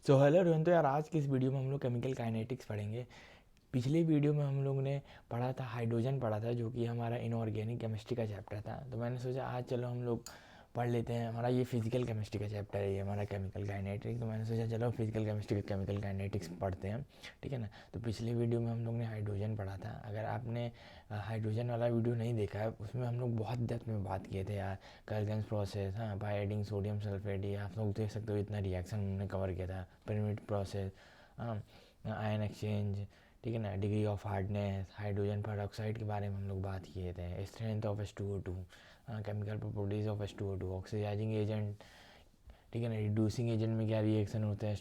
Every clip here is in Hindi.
So hello everyone. तो यार आज की इस वीडियो में हम लोग केमिकल काइनेटिक्स पढ़ेंगे। पिछली वीडियो में हम लोग ने पढ़ा था हाइड्रोजन पढ़ा था, जो कि हमारा इनऑर्गेनिक केमिस्ट्री का चैप्टर था। तो मैंने सोचा आज चलो हम लोग पढ़ लेते हैं। हमारा ये फिजिकल केमिस्ट्री का चैप्टर है, ये हमारा केमिकल काइनेटिक्स। तो मैंने सोचा चलो फिजिकल केमिस्ट्री का केमिकल काइनेटिक्स पढ़ते हैं, ठीक है ना। तो पिछली वीडियो में हम लोग ने हाइड्रोजन पढ़ा था। अगर आपने हाइड्रोजन वाला वीडियो नहीं देखा है, उसमें हम लोग बहुत डेप्थ में बात किए थे यार। कर्गन्स प्रोसेस, हाँ, बाय एडिंग सोडियम सल्फेट, ये आप लोग देख सकते हो इतना रिएक्शन हमने कवर किया था। पिरामिड प्रोसेस, हाँ, आयन एक्सचेंज, ठीक है ना, degree of hardness, hydrogen peroxide के बारे में हम लोग बात किए थे, strength of H2O2, chemical properties of H2O2, oxidising agent, ठीक है ना, रिड्यूसिंग एजेंट में क्या रिएक्शन होता है,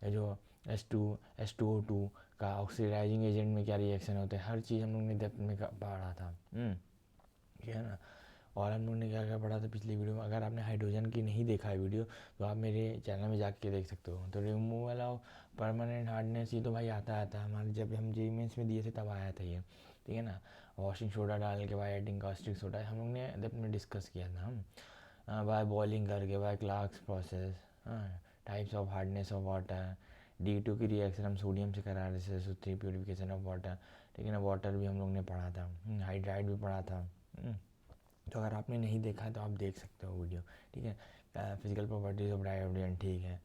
जो H2O2 का ऑक्सीडाइजिंग एजेंट में क्या रिएक्शन होता है, हर चीज़ हम लोग ने डेप्थ में पढ़ा था। ठीक है ना। और हम लोग ने क्या क्या पढ़ा था पिछली वीडियो में। अगर आपने हाइड्रोजन की नहीं देखा है वीडियो, तो आप मेरे चैनल में जाके देख सकते हो। तो रिमूवल ऑफ परमानेंट हार्डनेस, ये तो भाई आता हमारे जब हम जे मेंस में दिए थे तब आया था ये, ठीक है ना। वॉशिंग सोडा डाल के, बाय एडिंग कास्टिक सोडा, हम लोग ने डेप्थ में डिस्कस किया था हम। बाय बॉइलिंग करके, बाय क्लार्क्स प्रोसेस, हाँ, types of hardness of water, D2 की रिएक्शन हम सोडियम से करा रहे थे, थ्री प्योरिफिकेशन ऑफ वाटर, ठीक है ना। वाटर भी हम लोग ने पढ़ा था, हाइड्राइड भी पढ़ा था। तो अगर आपने नहीं देखा तो आप देख सकते हो वीडियो, ठीक है। फिजिकल प्रॉपर्टीज ऑफ डाइहाइड्रोजन, ठीक है।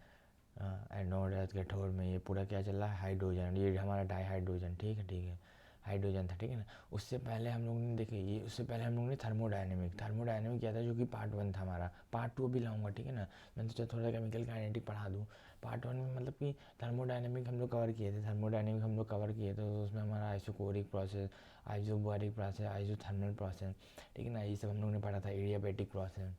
एनोड अर्थ कैथोड में ये पूरा क्या चल रहा है, हाइड्रोजन, ये हमारा डाइहाइड्रोजन, ठीक है, ठीक है, हाइड्रोजन था, ठीक है ना। उससे पहले हम लोग ने देखे ये, उससे पहले हम लोग ने थर्मोडायनेमिक किया था, जो कि पार्ट 1 था हमारा। पार्ट 2 भी लाऊंगा, ठीक है ना। मैंने सोचा थोड़ा केमिकल काइनेटिक पढ़ा दूँ। पार्ट 1 में मतलब कि थर्मोडायनेमिक हम लोग कवर किए थे, थर्मोडायनेमिक हम लोग कवर किए थे। तो उसमें हमारा isochoric process, isobaric process, isothermal process, ठीक है ना, ये सब हम लोग ने पढ़ा था। एडियाबैटिक प्रोसेस,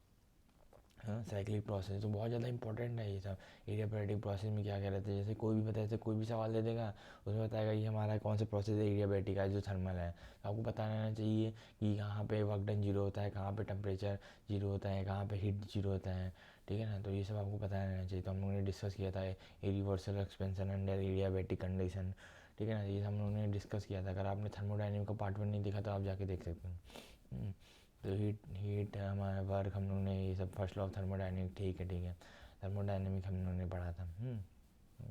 हाँ, साइक्लिक प्रोसेस, तो बहुत ज़्यादा इंपॉर्टेंट है ये सब। एडियाबैटिक प्रोसेस में क्या क्या रहता है, जैसे कोई भी पता है, जैसे कोई भी सवाल दे देगा, उसमें बताएगा ये हमारा कौन सा प्रोसेस है, एडियाबैटिक है, जो थर्मल है। तो आपको पता रहना चाहिए कि कहाँ पे वर्क डन जीरो होता है, कहाँ पे टेम्परेचर जीरो होता है, कहाँ पे हीट जीरो होता है, ठीक है ना। तो ये सब आपको पता रहना चाहिए। तो हम लोगों ने डिस्कस किया था इरिवर्सल एक्सपेंशन अंडर एडियाबैटिक कंडीशन, ठीक है ना। ये हम लोगों ने डिस्कस किया था। अगर आपने थर्मोडायनेमिक का पार्ट 1 नहीं देखा तो आप जाके देख सकते हैं। तो हीट हीट हमारा वर्क हम लोग ने ये सब, फर्स्ट लॉ ऑफ थर्मोडायनेमिक, ठीक है, ठीक है। थर्मोडायनेमिक हम लोग ने पढ़ा था,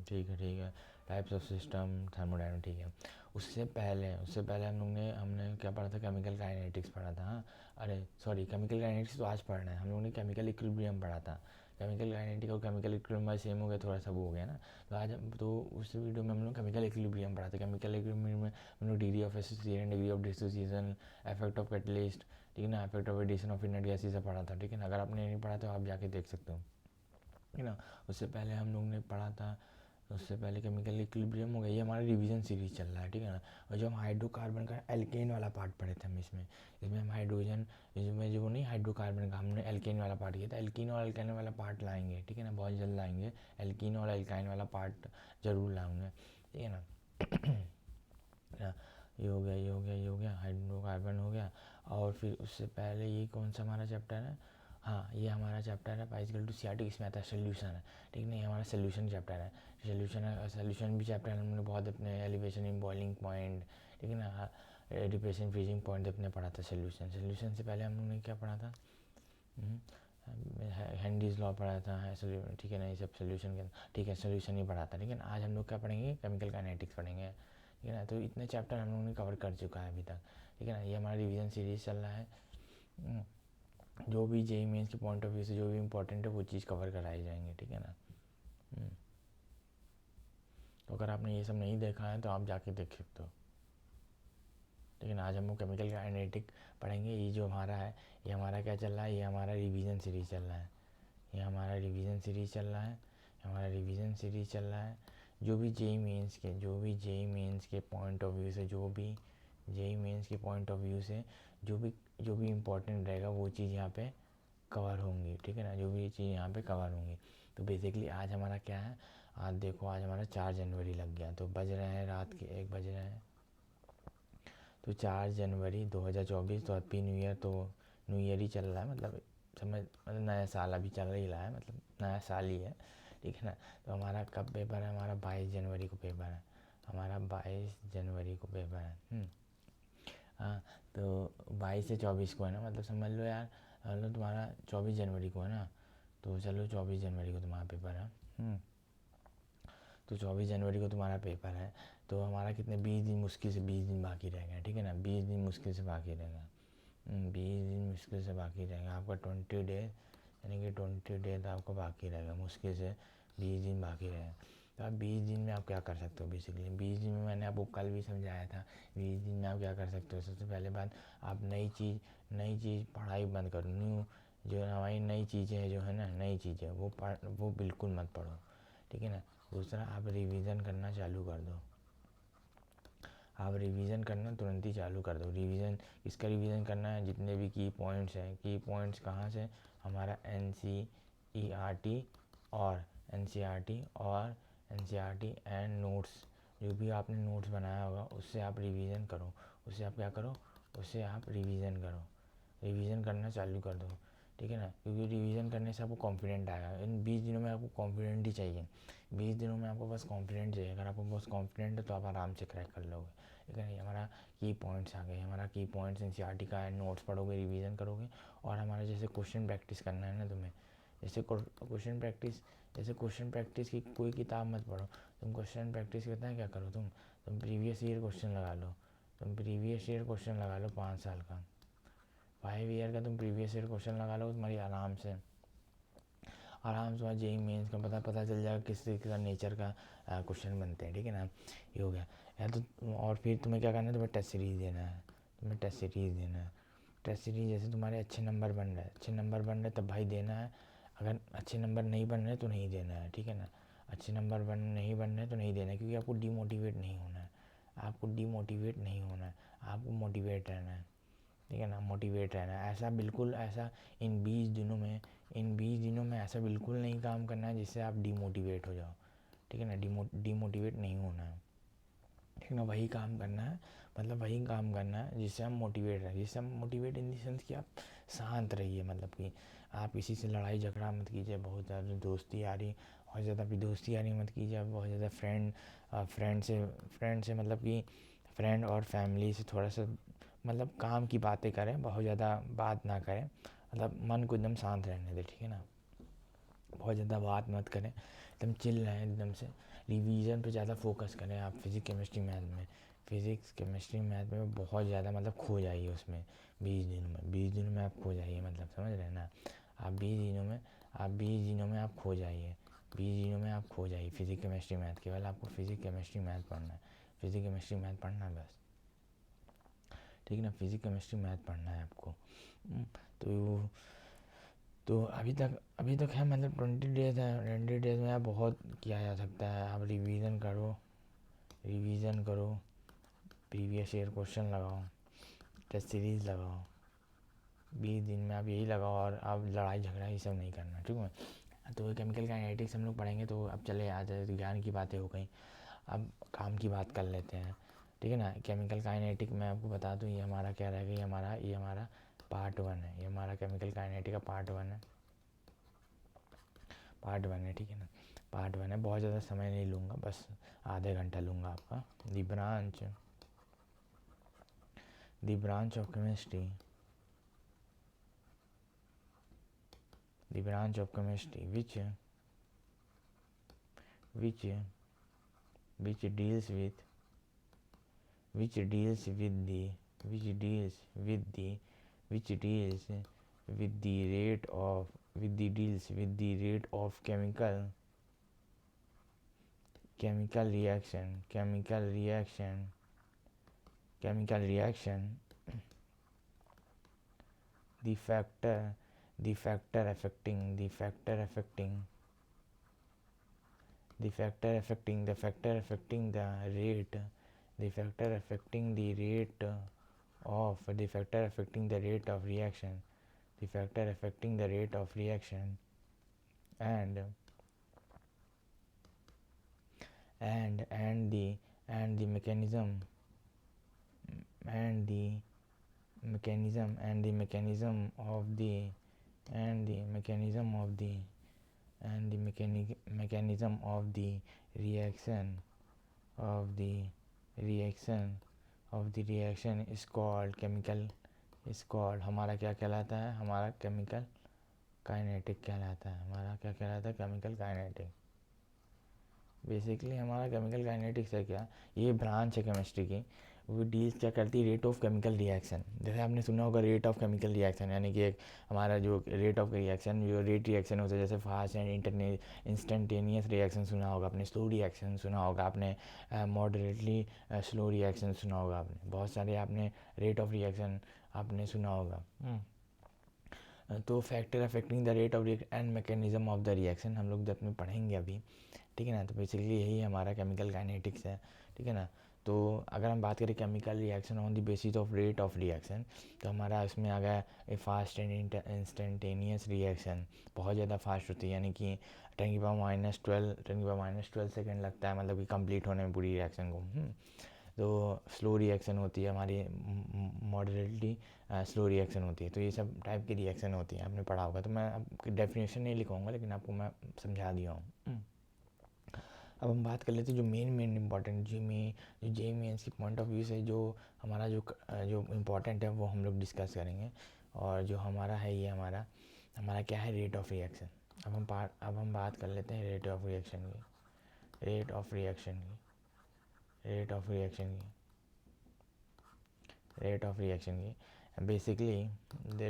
ठीक है, ठीक है। टाइप्स ऑफ सिस्टम, थर्मोडायनेमिक, ठीक है। उससे पहले हमने क्या पढ़ा था, केमिकल काइनेटिक्स पढ़ा था, हाँ। अरे सॉरी, केमिकल काइनेटिक्स तो आज पढ़ना है। हम लोगों ने केमिकल इक्विलिब्रियम पढ़ा था। केमिकल काइनेटिक और केमिकल इक्विलिब्रियम भाई सेम हो गया, थोड़ा सा वो हो गया ना। तो आज तो उस वीडियो में हम लोग केमिकल इक्विलिब्रियम पढ़ा था। केमिकल इक्विलिब्रियम में हम लोग degree of association, degree of dissociation, effect of catalyst, ठीक है ना, effect of addition of inert gas, से पढ़ा था, ठीक है ना। अगर आपने नहीं पढ़ा तो आप जाके देख सकते हो, ठीक है ना। उससे पहले हम लोग ने पढ़ा था, उससे पहले केमिकल इक्विलिब्रियम हो गया, ये हमारा रिवीजन सीरीज चल रहा है, ठीक है ना। और जो हम हाइड्रोकार्बन का एल्केन वाला पार्ट पढ़े थे हम, इसमें हम हाइड्रोजन, इसमें जो नहीं हाइड्रोकार्बन का, हमने एल्केन वाला पार्ट किया था। एल्कीन और एल्काइन वाला पार्ट लाएंगे, ठीक है ना, बहुत जल्द लाएंगे। एल्कीन और एल्काइन वाला पार्ट जरूर लाऊंगे, ठीक है ना। ये हो गया, ये हो गया, ये हो गया, हाइड्रोकार्बन हो गया। और फिर उससे पहले ये कौन सा हमारा चैप्टर है, हाँ, ये हमारा चैप्टर है पाइजिकल टू सीआरटी, इसमें आता है सोल्यूशन है, ठीक नहीं, हमारा सोल्यूशन चैप्टर है। सोल्यूशन भी चैप्टर हमने बहुत अपने एलिवेशन इन बॉइलिंग पॉइंट, ठीक है ना, डिप्रेशन फ्रीजिंग पॉइंट अपने पढ़ा था। सोल्यूशन से पहले हम लोगों ने क्या पढ़ा था, हेनरीज लॉ पढ़ा था, है, ठीक है ना, ये सब सोल्यूशन के, ठीक है, सोल्यूशन ही पढ़ा था, ठीक है ना। आज हम लोग क्या पढ़ेंगे, केमिकल काइनेटिक्स पढ़ेंगे, ठीक है ना। तो इतने चैप्टर हम लोगों ने कवर कर चुका है अभी तक, ठीक है ना। ये हमारा रिवीजन सीरीज चल रहा है। जो भी जेई मेंस के पॉइंट ऑफ व्यू से जो भी इंपॉर्टेंट है वो चीज़ कवर कराई जाएंगे, ठीक है ना। तो अगर आपने ये सब नहीं देखा है तो आप जाके देख सकते हो, ठीक है ना। आज हम लोग केमिकल काइनेटिक पढ़ेंगे। ये जो हमारा है, ये हमारा क्या चल रहा है, ये हमारा रिवीजन सीरीज चल रहा है, ये हमारा रिवीजन सीरीज चल रहा है, हमारा रिवीजन सीरीज चल रहा है। जो भी जेई मेंस के पॉइंट ऑफ व्यू से, जो भी जेई मेंस के पॉइंट ऑफ व्यू से जो भी इम्पोर्टेंट रहेगा वो चीज़ यहाँ पे कवर होंगी, ठीक है ना, जो भी चीज़ यहाँ पे कवर होंगी। तो बेसिकली आज हमारा क्या है, आज देखो, आज हमारा 4 जनवरी लग गया, तो बज रहे हैं रात के 1 बज रहे हैं। तो 4 जनवरी 2024, तो हैप्पी न्यू ईयर। तो न्यू ईयर ही चल रहा है, मतलब मतलब नया साल अभी चल ही रहा है, मतलब नया साल ही है, ठीक है ना। तो हमारा कब पेपर है, हमारा 22 जनवरी को पेपर है, हमारा 22 जनवरी को पेपर है। हाँ, तो 22 से 24 को है ना, मतलब समझ लो यार, मतलब तुम्हारा 24 जनवरी को है ना। तो चलो 24 जनवरी को तुम्हारा पेपर है। तो 24 जनवरी को तुम्हारा पेपर है, तो हमारा कितने 20 दिन, मुश्किल से 20 दिन बाकी रह गए, ठीक है ना। 20 दिन मुश्किल से बाकी रहेगा, 20 दिन मुश्किल से बाकी रहेगा आपका 20 डेज, यानी कि 20 डेज आपको बाकी रहेगा, मुश्किल से 20 दिन बाकी रहेगा। तो आप 20 दिन में आप क्या कर सकते हो बेसिकली, 20 दिन में मैंने आपको कल भी समझाया था, 20 दिन में आप क्या कर सकते हो। सबसे पहले बात, आप नई चीज़ पढ़ाई बंद करो, न्यू जो हमारी नई चीज़ें जो है ना, नई चीज़ें वो बिल्कुल मत पढ़ो, ठीक है ना। दूसरा, आप रिवीजन करना चालू कर दो, आप रिवीजन करना तुरंत ही चालू कर दो। रिवीजन, इसका रिवीजन करना है, जितने भी की पॉइंट्स हैं, की पॉइंट्स कहाँ से, हमारा NCERT और NCERT एंड नोट्स, जो भी आपने नोट्स बनाया होगा उससे आप रिवीजन करो, उससे आप क्या करो, उससे आप रिवीजन करो, रिवीजन करना चालू कर दो, ठीक है ना। क्योंकि रिवीजन करने से आपको कॉन्फिडेंट आएगा। इन 20 दिनों में आपको कॉन्फिडेंट ही चाहिए, 20 दिनों में आपको बस कॉन्फिडेंट चाहिए। अगर आपको बस कॉन्फिडेंट है तो आप आराम से क्रैक कर लोगे, ठीक है। हमारा की पॉइंट्स आ गए, हमारा की पॉइंट्स NCERT का है, नोट्स पढ़ोगे, रिवीजन करोगे, और हमारा जैसे क्वेश्चन प्रैक्टिस करना है ना तुम्हें, जैसे क्वेश्चन प्रैक्टिस की कोई किताब मत पढ़ो, तुम क्वेश्चन प्रैक्टिस करते हैं क्या करो, तुम प्रीवियस ईयर क्वेश्चन लगा लो, 5 साल का, 5 ईयर का तुम प्रीवियस ईयर क्वेश्चन लगा लो, तुम्हारी आराम से JEE मेंस का पता चल जाएगा किस तरीके का नेचर का क्वेश्चन बनते हैं, ठीक है ना। ये हो गया। या तो और फिर तुम्हें क्या करना है, तुम्हें टेस्ट सीरीज़ देना है, टेस्ट सीरीज़ जैसे तुम्हारे अच्छे नंबर बन रहे तब भाई देना है। अगर अच्छे नंबर नहीं बन रहे तो नहीं देना है, ठीक है ना। अच्छे नंबर नहीं बन रहे तो नहीं देना है, क्योंकि आपको डीमोटिवेट नहीं होना है, आपको मोटिवेट रहना है, ठीक है ना। मोटिवेट रहना है, ऐसा बिल्कुल, ऐसा इन 20 दिनों में ऐसा बिल्कुल नहीं काम करना है जिससे आप डीमोटिवेट हो जाओ, ठीक है ना। डीमोटिवेट नहीं होना है, ठीक है ना। वही काम करना है, मतलब वही काम करना है जिससे हम मोटिवेट रहें, जिससे हम मोटिवेट इन द सेंस कि आप शांत रहिए, मतलब कि आप किसी से लड़ाई झगड़ा मत कीजिए, बहुत ज़्यादा दोस्ती यारी, बहुत ज़्यादा भी दोस्ती यारी मत कीजिए, आप बहुत ज़्यादा फ्रेंड से मतलब कि फ्रेंड और फैमिली से थोड़ा सा मतलब काम की बातें करें, बहुत ज़्यादा बात ना करें, मतलब मन को एकदम शांत रहने दें, ठीक है ना। बहुत ज़्यादा बात मत करें, एकदम चिल रहें एकदम से। रिवीजन पे ज़्यादा फोकस करें आप, फिज़िक्स केमिस्ट्री मैथ में बहुत ज़्यादा मतलब खो जाइए उसमें। 20 दिनों में आप खो जाइए, मतलब समझ रहे हैं ना। आप 20 दिनों में आप खो जाइए, 20 दिनों में आप खो जाइए फिज़िक्स केमिस्ट्री मैथ। केवल आपको फिज़िक्स केमिस्ट्री मैथ पढ़ना है, फिज़िक्स केमिस्ट्री मैथ पढ़ना है बस, ठीक है ना। फिज़िक्स केमिस्ट्री मैथ पढ़ना है आपको। तो अभी तक है, मतलब 20 डेज़ है, 20 डेज़ में आप बहुत किया जा सकता है। आप रिवीजन करो, प्रीवियस ईयर क्वेश्चन लगाओ, टेस्ट सीरीज़ लगाओ, 20 दिन में आप यही लगाओ, और आप लड़ाई झगड़ा ये सब नहीं करना, ठीक है। तो केमिकल काइनेटिक्स हम लोग पढ़ेंगे, तो अब चले आ जाए, ज्ञान की बातें हो गई, अब काम की बात कर लेते हैं, ठीक है ना। केमिकल काइनेटिक मैं आपको बता दूं, ये हमारा क्या रहेगा, ये हमारा पार्ट 1 है, ये हमारा केमिकल काइनेटिक का पार्ट 1 है, ठीक है ना। पार्ट 1 है, बहुत ज़्यादा समय नहीं लूँगा, बस आधे घंटा लूँगा आपका। The branch of chemistry, which deals with which deals with the which deals with the which deals with the rate of with the deals with the rate of chemical reaction, the factor affecting the factor affecting the factor affecting the factor affecting the rate the factor affecting the rate of the factor affecting the rate of reaction the factor affecting the rate of reaction and the mechanism and the mechanism of the and the mechanism of the mechanism of the reaction of the reaction is called हमारा क्या कहलाता है, हमारा केमिकल काइनेटिक कहलाता है, हमारा क्या कहलाता है, केमिकल काइनेटिक। बेसिकली हमारा केमिकल काइनेटिक्स है क्या, ये ब्रांच है केमिस्ट्री की, वो डील्स क्या करती है, रेट ऑफ केमिकल रिएक्शन। जैसे आपने सुना होगा रेट ऑफ केमिकल रिएक्शन, यानी कि एक हमारा जो रेट ऑफ रिएक्शन, जो रेट रिएक्शन होता है, जैसे फास्ट एंड इंस्टेंटेनियस रिएक्शन सुना होगा आपने, स्लो रिएक्शन सुना होगा आपने, मॉडरेटली स्लो रिएक्शन सुना होगा आपने, बहुत सारे आपने रेट ऑफ रिएक्शन आपने सुना होगा। तो factor affecting the rate of and mechanism of the reaction हम लोग जब में पढ़ेंगे अभी, ठीक है ना। तो बेसिकली यही हमारा केमिकल काइनेटिक्स है, ठीक है ना। तो अगर हम बात करें chemical reaction on the basis of rate of reaction, तो हमारा इसमें आ गया ए फास्ट एंड इंस्टेंटेनियस रिएक्शन, बहुत ज़्यादा फास्ट होती है, यानी कि 10⁻12 सेकेंड लगता है, मतलब कि कंप्लीट होने में पूरी रिएक्शन को। तो स्लो रिएक्शन होती है हमारी, मॉडरेटली स्लो रिएक्शन होती है। तो ये सब टाइप की रिएक्शन होती है, आपने पढ़ा होगा, तो मैं अब डेफिनेशन नहीं लिखूँगा, लेकिन आपको मैं समझा दिया हूँ। अब हम बात कर लेते हैं जो मेन इम्पॉर्टेंट जो जे मेंस की पॉइंट ऑफ व्यू से जो हमारा जो इम्पोर्टेंट है वो हम लोग डिस्कस करेंगे। और जो हमारा है ये हमारा क्या है, रेट ऑफ रिएक्शन। अब हम बात कर लेते हैं रेट ऑफ रिएक्शन की, रेट ऑफ रिएक्शन की basically the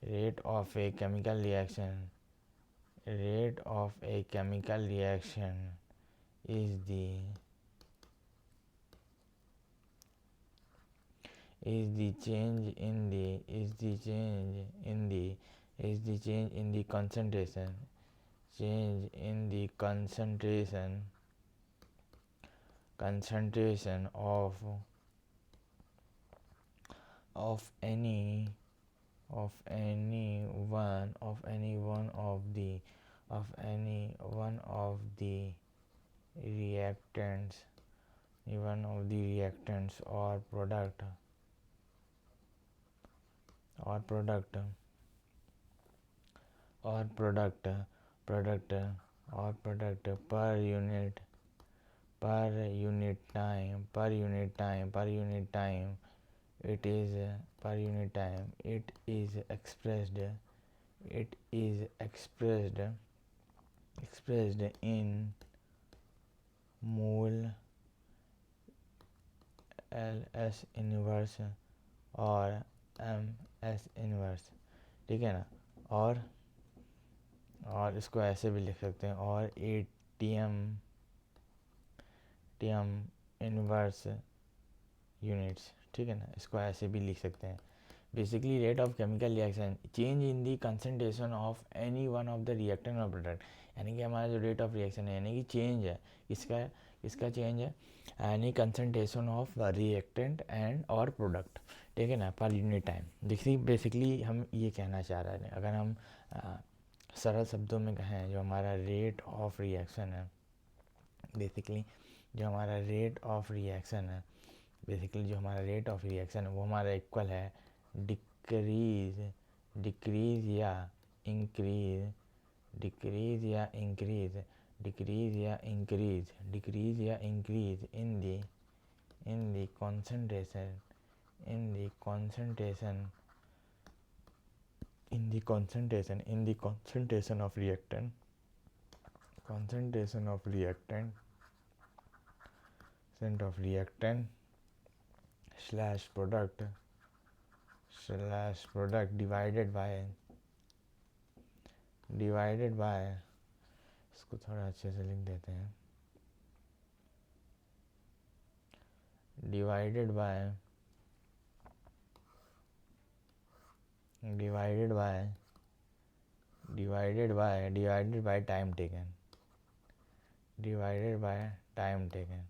rate of a chemical reaction is the change in the concentration of any one of the reactants or product or product or product product or product per unit time it is per unit time it is expressed in mole ls inverse और ms इनवर्स, ठीक है ना। और इसको ऐसे भी लिख सकते हैं, और ATM इनवर्स यूनिट्स, ठीक है ना, इसको ऐसे भी लिख सकते हैं। Basically rate of chemical reaction change in the concentration of any one of the reactant और प्रोडक्ट, यानी कि हमारा जो रेट ऑफ रिएक्शन है, यानी कि चेंज है इसका चेंज है any concentration of reactant and और प्रोडक्ट, ठीक है ना, पर यूनिट टाइम। देखिए बेसिकली हम ये कहना चाह रहे हैं, अगर हम सरल शब्दों में कहें, जो हमारा रेट ऑफ रिएक्शन है, बेसिकली जो हमारा रेट ऑफ रिएक्शन है वो हमारा इक्वल है डिक्रीज या increase in the concentration of reactant slash product divided by इसको थोड़ा अच्छे से लिख देते हैं, divided by time taken,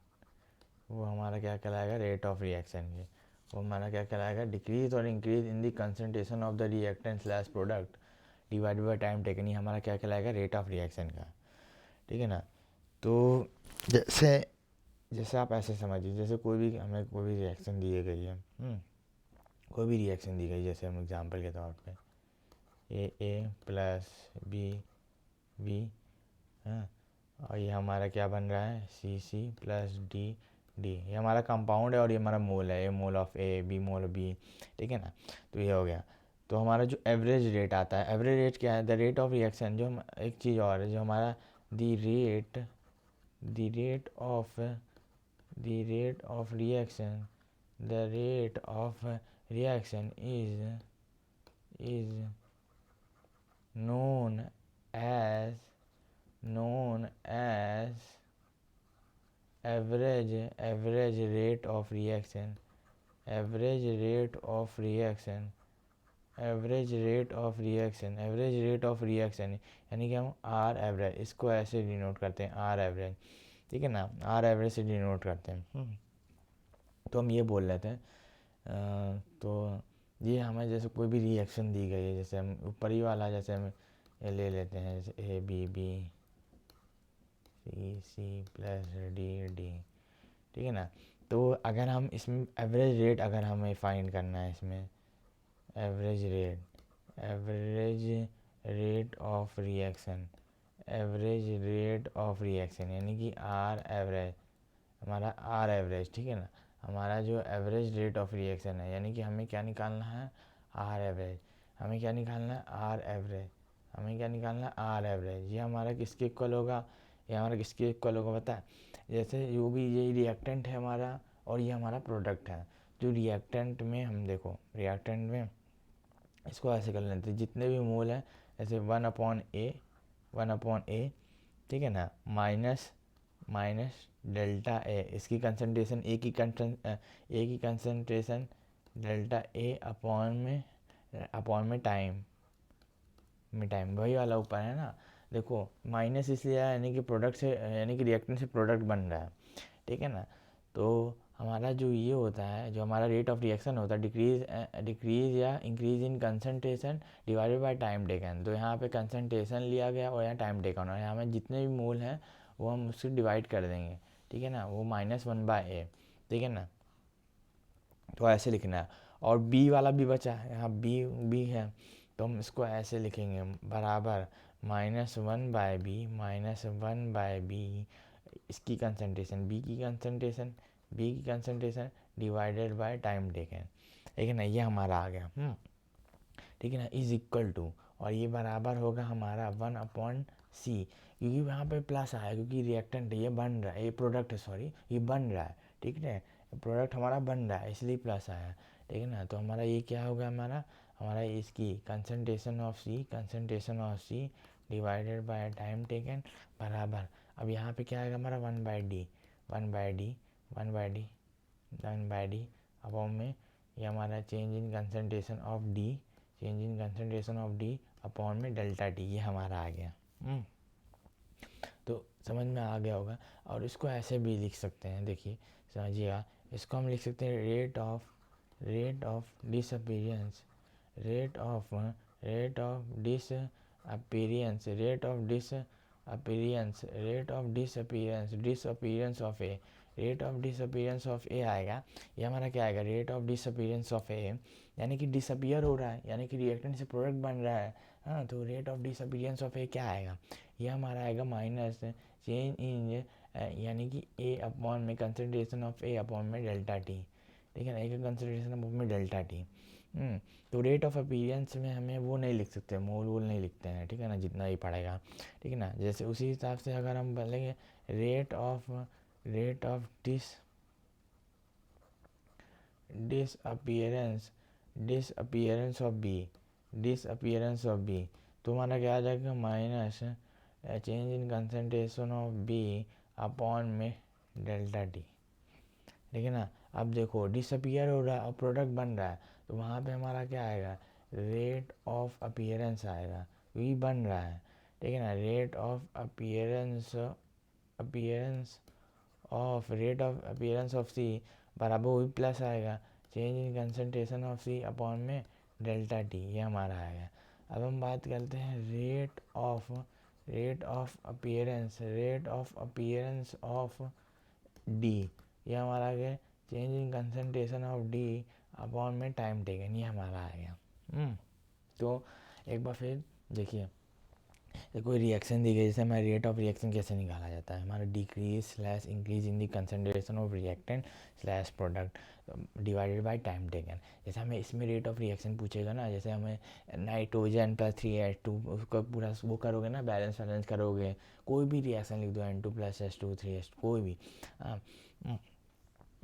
वो हमारा क्या कहलाएगा, रेट ऑफ रिएक्शन की। वो हमारा क्या कहलाएगा, डिक्रीज और increase in the concentration of the reactant slash product divided by time taken, ये हमारा क्या कहलाएगा, रेट ऑफ रिएक्शन का, ठीक है ना। तो जैसे आप ऐसे समझिए, जैसे हमें कोई भी रिएक्शन दी गई है, जैसे हम एग्जांपल के तौर पे A प्लस B, हाँ, और ये हमारा क्या बन रहा है, C प्लस D, ये हमारा कंपाउंड है, और ये हमारा मोल है, A mole of A, B mole of B, ठीक है ना। तो ये हो गया। तो हमारा जो एवरेज रेट आता है, एवरेज रेट क्या है, द रेट ऑफ रिएक्शन, जो हम एक चीज़ और है जो हमारा the rate of reaction, the rate of reaction is known as average rate of reaction, average rate of reaction, average rate of reaction, average rate of reaction यानी कि हम आर एवरेज, इसको ऐसे डिनोट करते हैं आर एवरेज, ठीक है ना, आर एवरेज से डिनोट करते हैं। तो हम ये बोल लेते हैं तो ये हमें जैसे कोई भी रिएक्शन दी गई है, जैसे हम ऊपर ही वाला जैसे हम ये ले लेते हैं, जैसे A B B C C plus D D, ठीक है ना। तो अगर हम इसमें एवरेज रेट अगर हमें फाइंड करना है, इसमें average rate of reaction, average rate of reaction यानी कि आर एवरेज, हमारा आर एवरेज, ठीक है ना, हमारा जो एवरेज रेट ऑफ रिएक्शन है, यानी कि हमें क्या निकालना है, आर एवरेज, हमें क्या निकालना है, आर एवरेज, हमें क्या निकालना है, आर एवरेज। ये हमारा किसके इक्वल होगा, ये हमारा किसके इक्वल होगा पता है, जैसे जो भी ये रिएक्टेंट है हमारा और ये हमारा प्रोडक्ट है, जो रिएक्टेंट में हम देखो, रिएक्टेंट में इसको ऐसे कर लेते हैं, जितने भी मोल हैं ऐसे 1/A, ठीक है ना, माइनस डेल्टा ए, इसकी कंसनट्रेशन एक ही कंसनट्रेशन डेल्टा ए अपॉन में टाइम वही वाला ऊपर है ना, देखो माइनस इसलिए आया यानी कि प्रोडक्ट से, यानी कि रिएक्टेंट से प्रोडक्ट बन रहा है, ठीक है ना। तो हमारा जो ये होता है, जो हमारा रेट ऑफ रिएक्शन होता है, डिक्रीज या increase in concentration divided by time taken. तो यहाँ पे कंसनट्रेशन लिया गया और यहाँ टाइम टेकन, और यहाँ में जितने भी मोल हैं वो हम उससे डिवाइड कर देंगे, ठीक है ना, वो -1/A, ठीक है ना। तो ऐसे लिखना है, और बी वाला भी बचा है, यहाँ बी है, तो हम इसको ऐसे लिखेंगे, बराबर -1/B इसकी कंसनट्रेशन, बी की concentration divided by time taken, ठीक है ना, ये हमारा आ गया, ठीक है ना, इज इक्वल टू, और ये बराबर होगा हमारा 1/C, क्योंकि यहाँ पे प्लस आया क्योंकि रिएक्टेंट ये बन रहा है, ये प्रोडक्ट है, सॉरी ये बन रहा है, ठीक है, प्रोडक्ट हमारा बन रहा है इसलिए प्लस आया, ठीक है ना। तो हमारा ये क्या होगा, हमारा इसकी concentration of C divided by time taken बराबर, अब यहाँ पे क्या आएगा हमारा 1/D अपॉन में ये हमारा change in concentration of D upon में डेल्टा टी, ये हमारा आ गया। तो समझ में आ गया होगा। और इसको ऐसे भी लिख सकते हैं, देखिए समझिएगा, इसको हम लिख सकते हैं रेट ऑफ डिसअपीयरेंस ऑफ ए आएगा, ये हमारा क्या आएगा, रेट ऑफ डिसअपीयरेंस ऑफ ए, यानी कि डिसअपीयर हो रहा है, यानी कि रिएक्टेंट से प्रोडक्ट बन रहा है, हाँ, तो रेट ऑफ डिसअपीयरेंस ऑफ ए क्या आएगा, ये हमारा आएगा माइनस चेंज इन, यानी कि ए अपॉन में कंसनट्रेशन ऑफ ए अपॉन में डेल्टा टी, ठीक है ना, ए का कंसनट्रेशन अपॉन में डेल्टा टी। तो रेट ऑफ अपीयरेंस में हमें वो नहीं लिख सकते, मोल वोल नहीं लिखते हैं, ठीक है ना, जितना ही पड़ेगा, ठीक है ना। जैसे उसी हिसाब से अगर हम बोलेंगे rate of disappearance of B, तो हमारा क्या आ जाएगा, minus change in concentration of B upon में डेल्टा टी, ठीक है ना। अब देखो डिसअपीयर हो रहा है और प्रोडक्ट बन रहा है, तो वहाँ पे हमारा क्या आएगा, रेट ऑफ अपीयरेंस आएगा, क्योंकि बन रहा है, ठीक है ना, rate of appearance of C बराबर वही प्लस आएगा change in concentration of C upon में डेल्टा टी, ये हमारा आएगा। अब हम बात करते हैं rate of appearance of D, ये हमारा आ गया change in concentration of D upon में टाइम टेकन, ये हमारा आ गया। तो एक बार फिर देखिए, तो कोई रिएक्शन दी गई, जैसे हमारा रेट ऑफ रिएक्शन कैसे निकाला जाता है, हमारा decrease slash increase in the concentration of reactant slash product divided by time taken. जैसे हमें इसमें रेट ऑफ रिएक्शन पूछेगा ना, जैसे हमें नाइट्रोजन प्लस 3H2 उसका पूरा वो करोगे ना, बैलेंस वैलेंस करोगे, कोई भी रिएक्शन लिख दो, N2 प्लस H2 3H2 कोई भी। हाँ,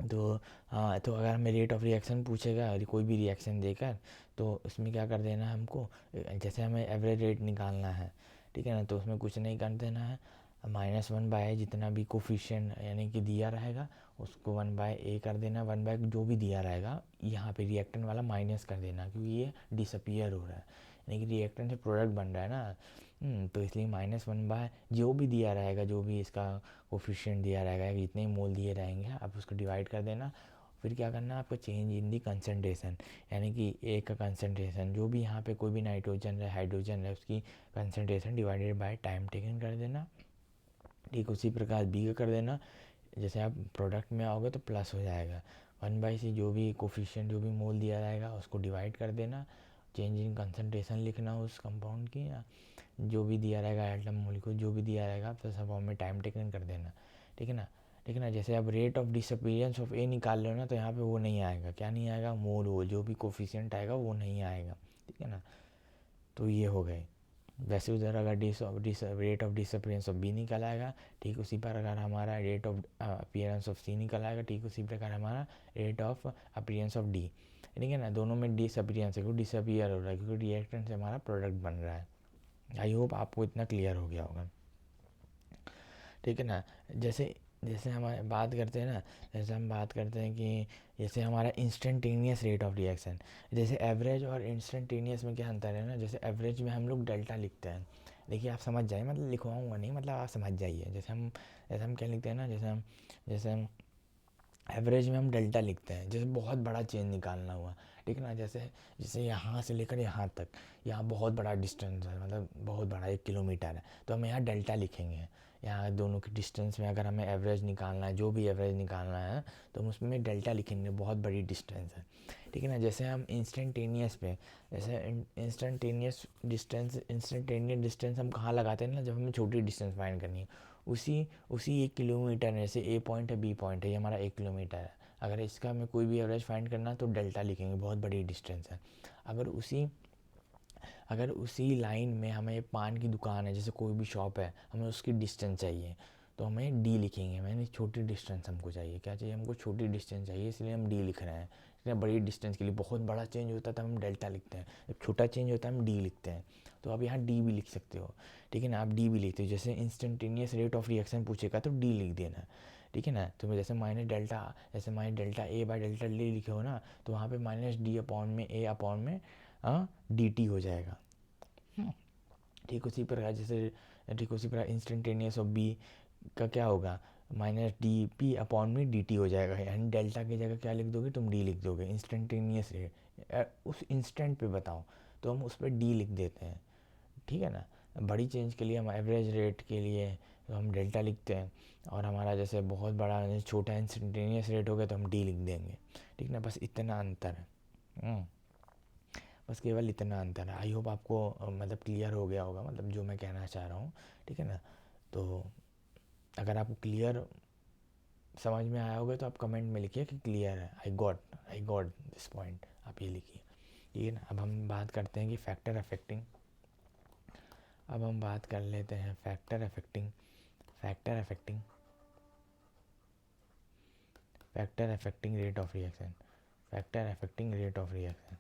तो हाँ, तो अगर हमें रेट ऑफ रिएक्शन पूछेगा कोई भी रिएक्शन देकर, तो उसमें क्या कर देना है हमको, जैसे हमें एवरेज रेट निकालना है, ठीक है ना, तो उसमें कुछ नहीं कर देना है, -1/, जितना भी कोफिशिएंट यानी कि दिया रहेगा उसको 1/a कर देना, 1/, जो भी दिया रहेगा यहाँ पे रिएक्टेंट वाला माइनस कर देना, क्योंकि ये डिसअपियर हो रहा है, यानी कि रिएक्टेंट से प्रोडक्ट बन रहा है ना। तो इसलिए -1/, जो भी दिया रहेगा, जो भी इसका कोफिशिएंट दिया रहेगा, इतने ही मोल दिए रहेंगे, आप उसको डिवाइड कर देना। फिर क्या करना है आपको, चेंज इन दी कंसनट्रेशन, यानी कि ए का कंसनट्रेशन, जो भी यहाँ पे कोई भी नाइट्रोजन है हाइड्रोजन है उसकी concentration divided by time taken कर देना। ठीक उसी प्रकार बी का कर देना, जैसे आप प्रोडक्ट में आओगे तो प्लस हो जाएगा, 1/c जो भी कोफिशिएंट जो भी मोल दिया रहेगा उसको डिवाइड कर देना, चेंज इन कंसनट्रेशन लिखना उस कंपाउंड की, या जो भी दिया रहेगा एटम मोलिक्यूल जो भी दिया रहेगा तो सब फॉर्म में टाइम टेकन कर देना, ठीक है ना। ठीक है ना, जैसे आप रेट ऑफ डिसअपीयरेंस ऑफ ए निकाल रहे हो ना, तो यहाँ पे वो नहीं आएगा, क्या नहीं आएगा, मोल वो जो भी कोफिशिएंट आएगा वो नहीं आएगा, ठीक है ना। तो ये हो गए। वैसे उधर अगर rate of disappearance of B निकल आएगा, ठीक उसी प्रकार हमारा rate of appearance of C निकल आएगा, ठीक उसी प्रकार हमारा rate of appearance of D, ठीक है ना। दोनों में डिसअपीयरेंस है क्योंकि डिसअपीयर हो रहा है, क्योंकि रिएक्टेंट से हमारा प्रोडक्ट बन रहा है। आई होप आपको इतना क्लियर हो गया होगा, ठीक है ना। जैसे जैसे हम बात करते हैं ना, जैसे हम बात करते हैं कि जैसे हमारा इंस्टेंटेनियस रेट ऑफ रिएक्शन, जैसे एवरेज और इंस्टेंटेनियस में क्या अंतर है ना, जैसे एवरेज में हम लोग डेल्टा लिखते हैं, देखिए आप समझ जाइए, मतलब लिखवाऊंगा नहीं, मतलब आप समझ जाइए, जैसे हम क्या लिखते हैं ना, जैसे हम एवरेज में हम डेल्टा लिखते हैं, जैसे बहुत बड़ा चेंज निकालना हुआ, ठीक है ना, जैसे जैसे यहाँ से लेकर यहाँ तक, यहाँ बहुत बड़ा डिस्टेंस है, मतलब बहुत बड़ा 1 किलोमीटर है, तो हम यहाँ डेल्टा लिखेंगे। यहाँ दोनों के डिस्टेंस में अगर हमें एवरेज निकालना है, जो भी एवरेज निकालना है, तो हम उसमें डेल्टा लिखेंगे, बहुत बड़ी डिस्टेंस है, ठीक है ना। जैसे हम इंस्टेंटेनियस पे, जैसे इंस्टेंटेनियस डिस्टेंस हम कहाँ लगाते हैं ना, जब हमें छोटी डिस्टेंस फाइंड करनी है, उसी उसी 1 किलोमीटर में से ए पॉइंट है बी पॉइंट है, ये हमारा 1 किलोमीटर है, अगर इसका हमें कोई भी एवरेज फाइंड करना है तो डेल्टा लिखेंगे, बहुत बड़ी डिस्टेंस है। अगर उसी अगर उसी लाइन में हमें पान की दुकान है, जैसे कोई भी शॉप है, हमें उसकी डिस्टेंस चाहिए, तो हमें डी लिखेंगे, मैंने छोटी डिस्टेंस हमको चाहिए, क्या चाहिए हमको, छोटी डिस्टेंस चाहिए, इसलिए हम डी लिख रहे हैं। इतने बड़ी डिस्टेंस के लिए बहुत बड़ा चेंज होता है तो हम डेल्टा लिखते हैं, जब छोटा चेंज होता है हम डी लिखते हैं, तो आप यहाँ डी भी लिख सकते हो, ठीक है ना, आप डी भी लिखते हो, जैसे इंस्टेंटेनियस रेट ऑफ रिएक्शन पूछेगा तो डी लिख देना, ठीक है ना। तो जैसे माइनस डेल्टा, जैसे minus delta A by delta D लिखे हो ना, तो वहाँ पे -d/a/में dt हो जाएगा। ठीक उसी प्रकार इंस्टेंटेनियस ऑफ बी का क्या होगा, -dp/dt हो जाएगा, यानी डेल्टा की जगह क्या लिख दोगे तुम, डी लिख दोगे, इंस्टेंटेनियस रेट उस इंस्टेंट पे बताओ, तो हम उस पर डी लिख देते हैं, ठीक है ना। बड़ी चेंज के लिए हम एवरेज रेट के लिए तो हम डेल्टा लिखते हैं, और हमारा जैसे बहुत बड़ा छोटा इंस्टेंटेनियस रेट हो गया तो हम डी लिख देंगे, ठीक ना, बस इतना अंतर है। हम्म, बस केवल इतना अंतर है। आई होप आपको मतलब क्लियर हो गया होगा, मतलब जो मैं कहना चाह रहा हूँ, ठीक है ना। तो अगर आपको क्लियर समझ में आया होगा तो आप कमेंट में लिखिए कि क्लियर है, आई गॉट दिस पॉइंट, आप ये लिखिए, ठीक है ना। अब हम बात करते हैं कि अब हम बात कर लेते हैं factor affecting rate of reaction, factor affecting rate of reaction,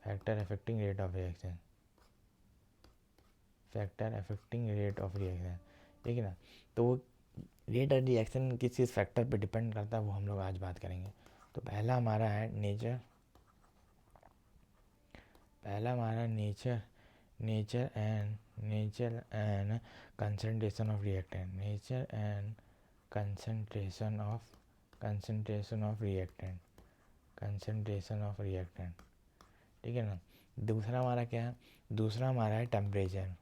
factor affecting rate of reaction, factor affecting rate of reaction, ठीक है ना। तो रेट ऑफ रिएक्शन किस किस फैक्टर पे डिपेंड करता है वो हम लोग आज बात करेंगे। तो पहला हमारा nature and concentration of reactant, concentration of reactant, ठीक है ना। दूसरा हमारा क्या है, दूसरा हमारा है टेम्परेचर,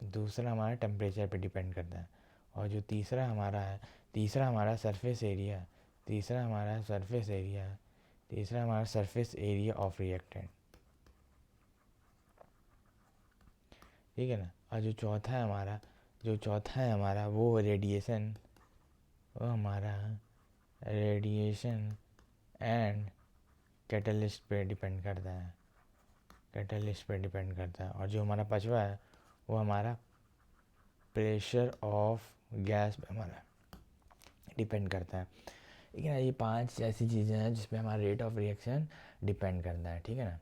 दूसरा हमारा टेम्परेचर पे डिपेंड करता है। और जो तीसरा हमारा सरफेस एरिया, तीसरा हमारा सरफेस एरिया ऑफ रिएक्टेंट, ठीक है ना। और जो चौथा है हमारा वो रेडिएशन, वो हमारा रेडिएशन एंड कैटलिस्ट पे डिपेंड करता है, कैटलिस्ट पे डिपेंड करता है। और जो हमारा पांचवा है वो हमारा प्रेशर ऑफ गैस पे हमारा डिपेंड करता है। ठीक है ना। ये 5 ऐसी चीज़ें हैं जिस पे हमारा रेट ऑफ रिएक्शन डिपेंड करता है। ठीक है ना।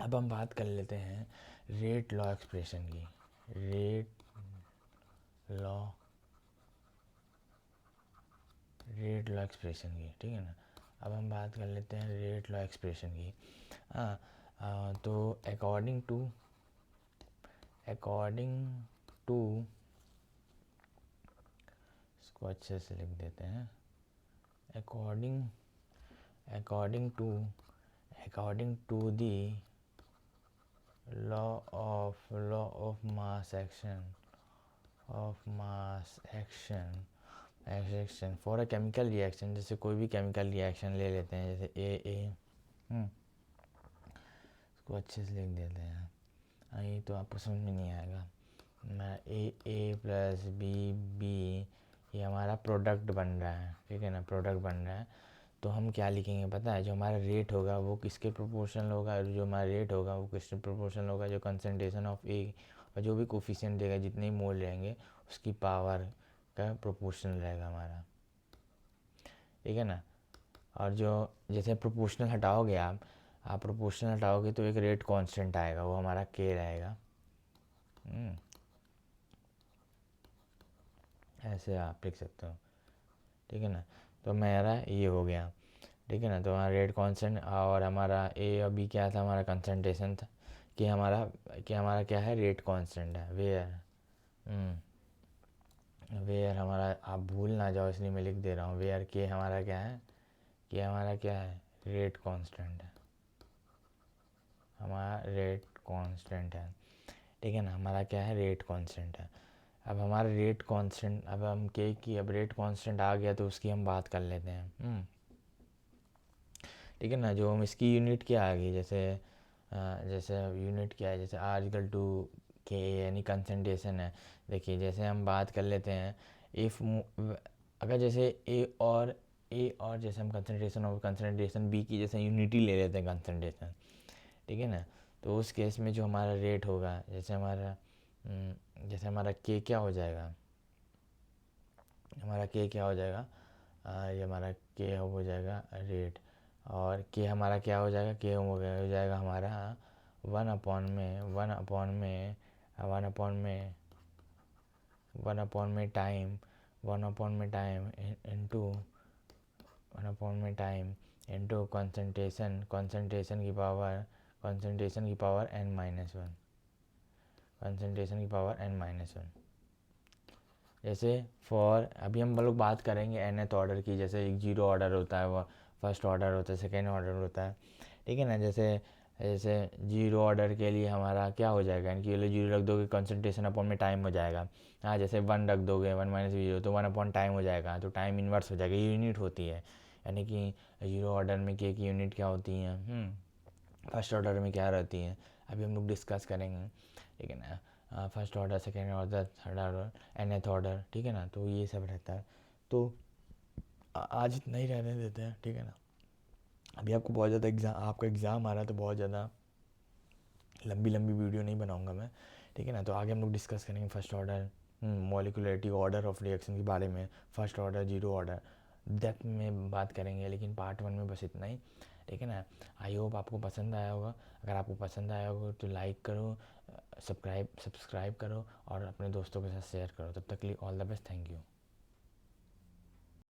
अब हम बात कर लेते हैं रेट लॉ एक्सप्रेशन की, रेट लॉ एक्सप्रेशन की। ठीक है ना। अब हम बात कर लेते हैं रेट लॉ एक्सप्रेशन की। तो अकॉर्डिंग टू इसको अच्छे से लिख देते हैं, according to the law of mass action for a chemical reaction. जैसे कोई भी केमिकल रिएक्शन ले लेते हैं, जैसे ए इसको अच्छे से लिख देते हैं। ये तो आपको समझ में नहीं आएगा। मैं ए प्लस बी, ये हमारा प्रोडक्ट बन रहा है। ठीक है ना, प्रोडक्ट बन रहा है। तो हम क्या लिखेंगे पता है, जो हमारा रेट होगा वो किसके प्रोपोर्शनल होगा, जो हमारा रेट होगा वो किसके प्रोपोर्शनल होगा, जो कंसंट्रेशन ऑफ ए और जो भी कोफिशिएंट देगा, जितने मोल रहेंगे उसकी पावर का प्रोपोर्शनल रहेगा हमारा। ठीक है ना। और जो जैसे प्रोपोर्शनल हटाओगे आप प्रोपोर्शनल हटाओगे तो एक रेट कांस्टेंट आएगा, वो हमारा के रहेगा। ऐसे आप लिख सकते हो। ठीक है ना। तो मेरा ये हो गया। ठीक है ना। तो हमारा रेट कांस्टेंट और हमारा ए और बी क्या था, हमारा कंसंट्रेशन था। कि हमारा क्या है, रेट कांस्टेंट है। वेयर हमारा, आप भूल ना जाओ इसलिए मैं लिख दे रहा हूँ। वेयर के हमारा क्या है, कि हमारा क्या है, रेट कांस्टेंट है, हमारा रेट कांस्टेंट है। ठीक है ना। हमारा क्या है, रेट कांस्टेंट है। अब हमारा रेट कांस्टेंट, अब हम के की अब रेट कांस्टेंट आ गया तो उसकी हम बात कर लेते हैं। ठीक है ना। जो हम इसकी यूनिट क्या आ गई, जैसे यूनिट क्या है, जैसे आर इक्वल टू के, यानी कंसंट्रेशन है। देखिए जैसे हम बात कर लेते हैं, इफ़ अगर जैसे ए और जैसे हम कंसंट्रेशन और कंसंट्रेशन बी की जैसे यूनिटी ले लेते हैं कंसंट्रेशन। ठीक है ना। तो उस केस में जो हमारा रेट होगा, जैसे हमारा के क्या हो जाएगा, हमारा के क्या हो जाएगा, ये हमारा के हो जाएगा रेट। और के हमारा क्या हो जाएगा, के हो जाएगा हमारा वन अपॉन में टाइम इंटू कंसंट्रेशन की पावर n-1। जैसे अभी हम लोग बात करेंगे nth ऑर्डर की। जैसे एक जीरो ऑर्डर होता है, वो फर्स्ट ऑर्डर होता है, सेकेंड ऑर्डर होता है। ठीक है ना। जैसे जैसे जीरो ऑर्डर के लिए हमारा क्या हो जाएगा, इनकी वैल्यू जीरो रख दोगे, कंसंट्रेशन अपॉन में टाइम हो जाएगा। हाँ, जैसे 1 रख दोगे, 1 माइनस जीरो, तो 1 अपॉन टाइम हो जाएगा, तो टाइम इन्वर्स हो जाएगा। ये यूनिट होती है, यानी कि जीरो ऑर्डर में के की यूनिट क्या होती है, फर्स्ट ऑर्डर में क्या रहती है, अभी हम लोग डिस्कस करेंगे। ठीक है ना। First order, second order, third order, nth order. ठीक है ना। तो ये सब रहता है। तो आज इतना ही रहने देते हैं। ठीक है ना। अभी आपको बहुत ज़्यादा आपका एग्ज़ाम आ रहा है, तो बहुत ज़्यादा लंबी वीडियो नहीं बनाऊंगा मैं। ठीक है ना। तो आगे हम लोग डिस्कस करेंगे first order, molecularity, order of reaction के बारे में, first order, zero order, depth में बात करेंगे। लेकिन पार्ट 1 में बस इतना ही। ठीक है ना। आई होप आपको पसंद आया होगा। अगर आपको पसंद आया होगा तो लाइक करो, सब्सक्राइब करो और अपने दोस्तों के साथ शेयर करो। तब तक के लिए all the best, thank you.